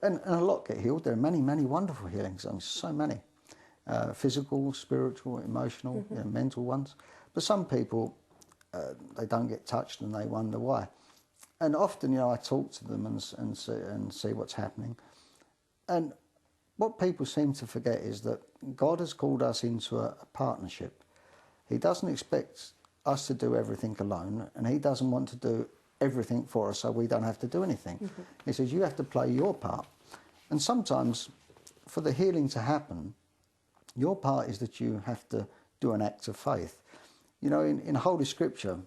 And a lot get healed. There are many, many wonderful healings, I mean, so many. Physical, spiritual, emotional, you know, mental ones. But some people, they don't get touched and they wonder why. And often, you know, I talk to them and see what's happening. And what people seem to forget is that God has called us into a partnership. He doesn't expect us to do everything alone, and he doesn't want to do everything for us so we don't have to do anything. He says you have to play your part. And sometimes for the healing to happen, your part is that you have to do an act of faith. You know, in Holy Scripture,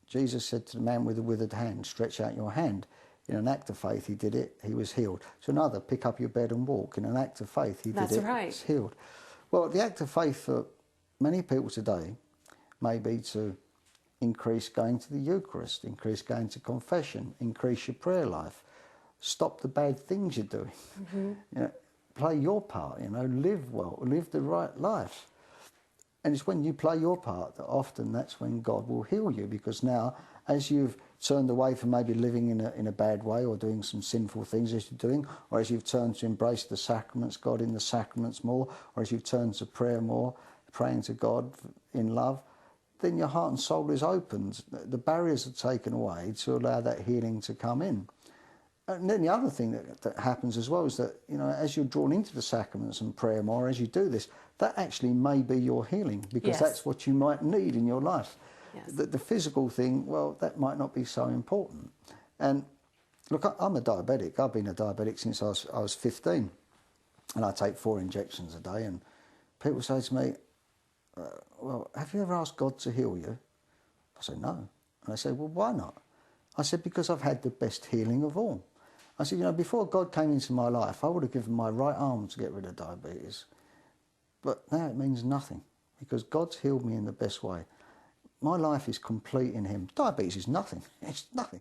Jesus said to the man with the withered hand, stretch out your hand. In an act of faith, he did it, he was healed. To another, pick up your bed and walk. In an act of faith, he did it, he was healed. Well, the act of faith for many people today may be to increase going to the Eucharist, increase going to confession, increase your prayer life, stop the bad things you're doing. You know, play your part, you know, live well, live the right life. And it's when you play your part that often that's when God will heal you, because now as you've turned away from maybe living in a bad way or doing some sinful things as you're doing, or as you've turned to embrace the sacraments, God in the sacraments more, or as you've turned to prayer more, praying to God in love, then your heart and soul is opened. The barriers are taken away to allow that healing to come in. And then the other thing that happens as well is that, you know, as you're drawn into the sacraments and prayer more, as you do this, that actually may be your healing, because that's what you might need in your life. The physical thing, well, that might not be so important. And look, I'm a diabetic. I've been a diabetic since I was 15, and I take 4 injections a day. And people say to me, well, have you ever asked God to heal you? I say, no. And I say, well, why not? I said, because I've had the best healing of all. I said, you know, before God came into my life, I would have given my right arm to get rid of diabetes. But now it means nothing, because God's healed me in the best way. My life is complete in him. Diabetes is nothing. It's nothing.